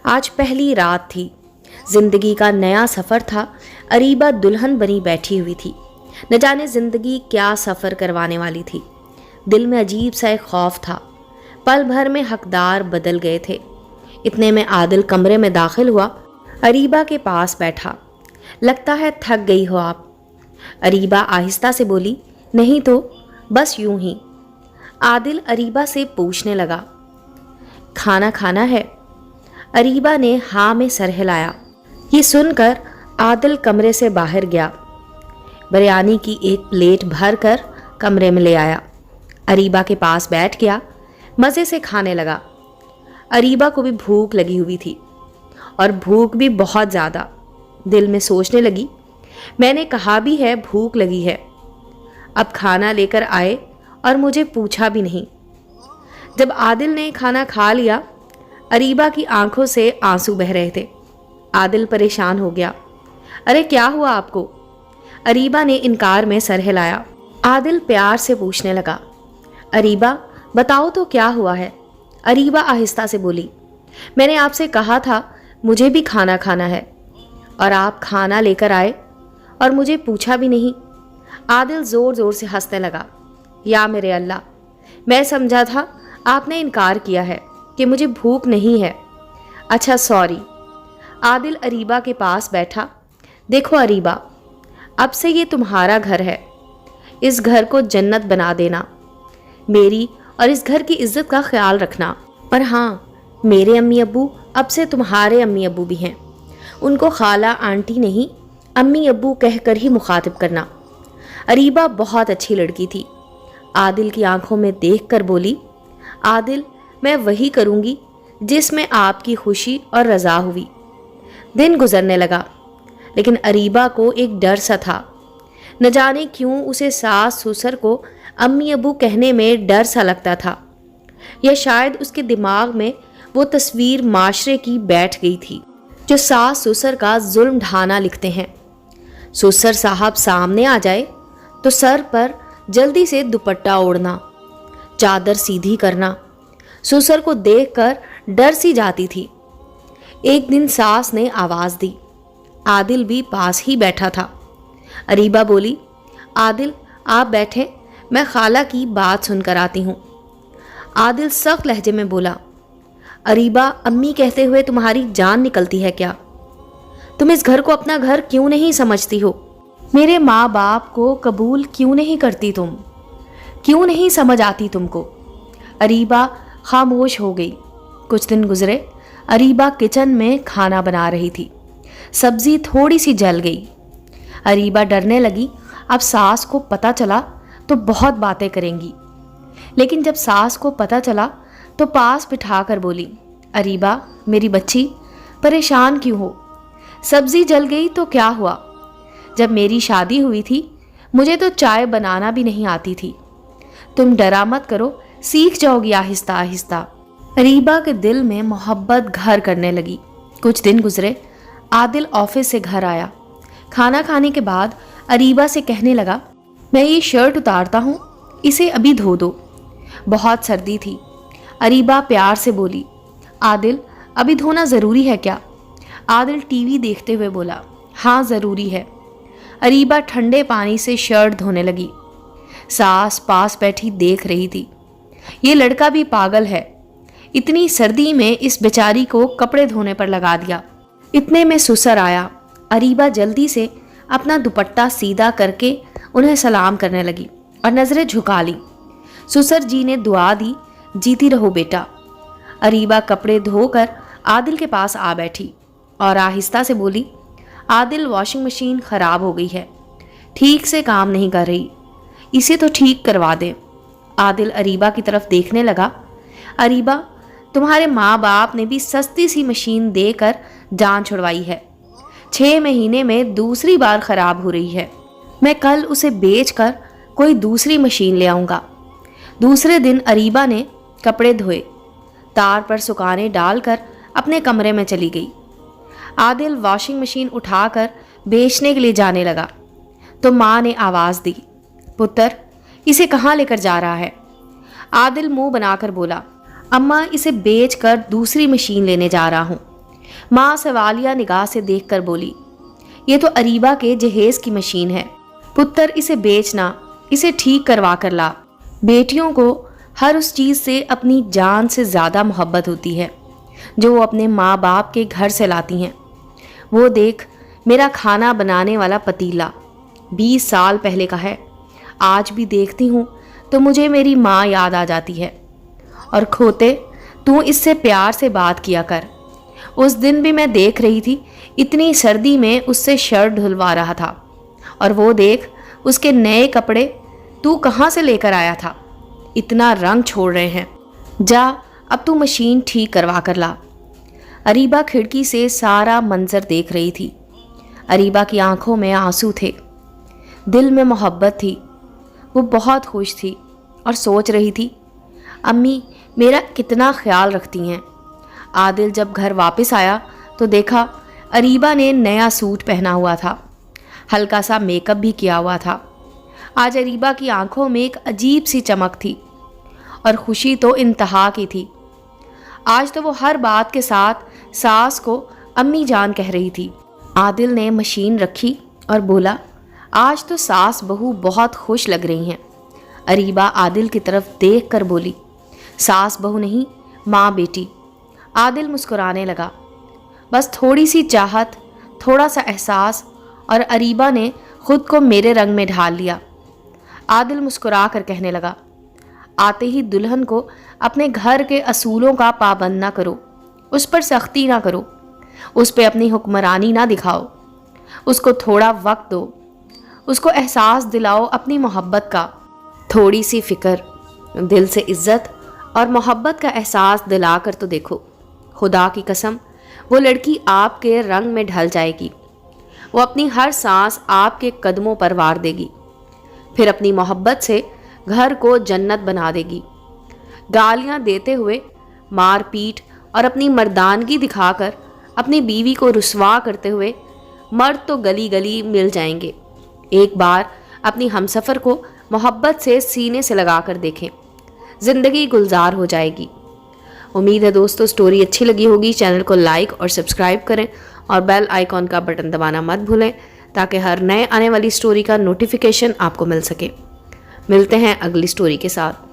आज पहली रात थी। जिंदगी का नया सफ़र था। अरीबा दुल्हन बनी बैठी हुई थी। न जाने जिंदगी क्या सफ़र करवाने वाली थी। दिल में अजीब सा एक खौफ था। पल भर में हकदार बदल गए थे। इतने में आदिल कमरे में दाखिल हुआ। अरीबा के पास बैठा। लगता है थक गई हो आप। अरीबा आहिस्ता से बोली, नहीं तो बस यूं ही। आदिल अरीबा से पूछने लगा, खाना खाना है? अरीबा ने हाँ में सर हिलाया। ये सुनकर आदिल कमरे से बाहर गया। बिरयानी की एक प्लेट भर कर कमरे में ले आया। अरीबा के पास बैठ गया। मज़े से खाने लगा। अरीबा को भी भूख लगी हुई थी और भूख भी बहुत ज़्यादा। दिल में सोचने लगी, मैंने कहा भी है भूख लगी है। अब खाना लेकर आए और मुझे पूछा भी नहीं। जब आदिल ने खाना खा लिया, अरीबा की आंखों से आंसू बह रहे थे। आदिल परेशान हो गया। अरे क्या हुआ आपको? अरीबा ने इनकार में सर हिलाया। आदिल प्यार से पूछने लगा, अरीबा बताओ तो क्या हुआ है? अरीबा आहिस्ता से बोली, मैंने आपसे कहा था मुझे भी खाना खाना है और आप खाना लेकर आए और मुझे पूछा भी नहीं। आदिल ज़ोर ज़ोर से हंसने लगा। या मेरे अल्लाह, मैं समझा था आपने इनकार किया है कि मुझे भूख नहीं है। अच्छा सॉरी। आदिल अरीबा के पास बैठा। देखो अरीबा, अब से ये तुम्हारा घर है। इस घर को जन्नत बना देना। मेरी और इस घर की इज्जत का ख्याल रखना। और हाँ, मेरे अम्मी अब्बू अब से तुम्हारे अम्मी अब्बू भी हैं। उनको खाला आंटी नहीं, अम्मी अब्बू कहकर ही मुखातिब करना। अरीबा बहुत अच्छी लड़की थी। आदिल की आंखों में देखकर बोली, आदिल मैं वही करूँगी जिसमें आपकी खुशी और रज़ा हुई। दिन गुजरने लगा, लेकिन अरीबा को एक डर सा था। न जाने क्यों उसे सास ससुर को अम्मी अबू कहने में डर सा लगता था, या शायद उसके दिमाग में वो तस्वीर माशरे की बैठ गई थी जो सास ससुर का जुल्म ढाना लिखते हैं। ससुर साहब सामने आ जाए तो सर पर जल्दी से दुपट्टा ओढ़ना, चादर सीधी करना। ससुर को देखकर डर सी जाती थी। एक दिन सास ने आवाज़ दी। आदिल भी पास ही बैठा था। अरीबा बोली, आदिल आप बैठे, मैं खाला की बात सुनकर आती हूँ। आदिल सख्त लहजे में बोला, अरीबा अम्मी कहते हुए तुम्हारी जान निकलती है क्या? तुम इस घर को अपना घर क्यों नहीं समझती हो? मेरे माँ बाप को कबूल क्यों नहीं करती तुम? क्यों नहीं समझ आती तुमको? अरीबा खामोश हो गई। कुछ दिन गुजरे। अरीबा किचन में खाना बना रही थी। सब्जी थोड़ी सी जल गई। अरीबा डरने लगी, अब सास को पता चला तो बहुत बातें करेंगी। लेकिन जब सास को पता चला तो पास बिठाकर बोली, अरीबा मेरी बच्ची परेशान क्यों हो? सब्जी जल गई तो क्या हुआ? जब मेरी शादी हुई थी मुझे तो चाय बनाना भी नहीं आती थी। तुम डरा मत करो, सीख जाओगी आहिस्ता आहिस्ता। अरीबा के दिल में मोहब्बत घर करने लगी। कुछ दिन गुजरे। आदिल ऑफिस से घर आया। खाना खाने के बाद अरीबा से कहने लगा, मैं ये शर्ट उतारता हूँ, इसे अभी धो दो। बहुत सर्दी थी। अरीबा प्यार से बोली, आदिल अभी धोना ज़रूरी है क्या? आदिल टीवी देखते हुए बोला, हाँ ज़रूरी है। अरीबा ठंडे पानी से शर्ट धोने लगी। सास पास बैठी देख रही थी। ये लड़का भी पागल है, इतनी सर्दी में इस बेचारी को कपड़े धोने पर लगा दिया। इतने में ससुर आया। अरीबा जल्दी से अपना दुपट्टा सीधा करके उन्हें सलाम करने लगी और नज़रें झुका ली। ससुर जी ने दुआ दी, जीती रहो बेटा। अरीबा कपड़े धोकर आदिल के पास आ बैठी और आहिस्ता से बोली, आदिल वॉशिंग मशीन ख़राब हो गई है, ठीक से काम नहीं कर रही, इसे तो ठीक करवा दे। आदिल अरीबा की तरफ देखने लगा। अरीबा तुम्हारे माँ बाप ने भी सस्ती सी मशीन देकर जान छुड़वाई है, 6 महीने में दूसरी बार ख़राब हो रही है। मैं कल उसे बेचकर कोई दूसरी मशीन ले आऊँगा। दूसरे दिन अरीबा ने कपड़े धोए, तार पर सुखाने डालकर अपने कमरे में चली गई। आदिल वॉशिंग मशीन उठाकर बेचने के लिए जाने लगा तो माँ ने आवाज़ दी, पुत्र इसे कहाँ लेकर जा रहा है? आदिल मुंह बनाकर बोला, अम्मा इसे बेचकर दूसरी मशीन लेने जा रहा हूँ। माँ सवालिया निगाह से देखकर बोली, ये तो अरीबा के जहेज की मशीन है, पुत्र इसे बेचना, इसे ठीक करवा कर ला। बेटियों को हर उस चीज़ से अपनी जान से ज़्यादा मोहब्बत होती है जो वो अपने माँ बाप के घर से लाती हैं। वो देख, मेरा खाना बनाने वाला पतीला 20 साल पहले का है। आज भी देखती हूँ तो मुझे मेरी माँ याद आ जाती है। और खोते, तू इससे प्यार से बात किया कर। उस दिन भी मैं देख रही थी, इतनी सर्दी में उससे शर्ट धुलवा रहा था, और वो देख, उसके नए कपड़े तू कहाँ से लेकर आया था, इतना रंग छोड़ रहे हैं। जा, अब तू मशीन ठीक करवा कर ला। अरीबा खिड़की से सारा मंजर देख रही थी। अरीबा की आंखों में आंसू थे, दिल में मोहब्बत थी। वो बहुत खुश थी और सोच रही थी, अम्मी मेरा कितना ख्याल रखती हैं। आदिल जब घर वापस आया तो देखा अरीबा ने नया सूट पहना हुआ था, हल्का सा मेकअप भी किया हुआ था। आज अरीबा की आंखों में एक अजीब सी चमक थी और खुशी तो इंतहा की थी। आज तो वो हर बात के साथ सास को अम्मी जान कह रही थी। आदिल ने मशीन रखी और बोला, आज तो सास बहू बहुत खुश लग रही हैं। अरीबा आदिल की तरफ देख कर बोली, सास बहू नहीं, माँ बेटी। आदिल मुस्कुराने लगा। बस थोड़ी सी चाहत, थोड़ा सा एहसास, और अरीबा ने खुद को मेरे रंग में ढाल लिया। आदिल मुस्कुरा कर कहने लगा, आते ही दुल्हन को अपने घर के असूलों का पाबंद ना करो, उस पर सख्ती ना करो, उस पर अपनी हुक्मरानी ना दिखाओ। उसको थोड़ा वक्त दो, उसको एहसास दिलाओ अपनी मोहब्बत का। थोड़ी सी फिक्र, दिल से इज्जत और मोहब्बत का एहसास दिला कर तो देखो। खुदा की कसम, वो लड़की आपके रंग में ढल जाएगी। वो अपनी हर सांस आपके कदमों पर वार देगी, फिर अपनी मोहब्बत से घर को जन्नत बना देगी। गालियां देते हुए, मार पीट और अपनी मर्दानगी दिखाकर अपनी बीवी को रुसवा करते हुए मर्द तो गली गली मिल जाएंगे। एक बार अपनी हमसफ़र को मोहब्बत से सीने से लगा कर देखें, ज़िंदगी गुलजार हो जाएगी। उम्मीद है दोस्तों स्टोरी अच्छी लगी होगी। चैनल को लाइक और सब्सक्राइब करें और बेल आइकॉन का बटन दबाना मत भूलें ताकि हर नए आने वाली स्टोरी का नोटिफिकेशन आपको मिल सके। मिलते हैं अगली स्टोरी के साथ।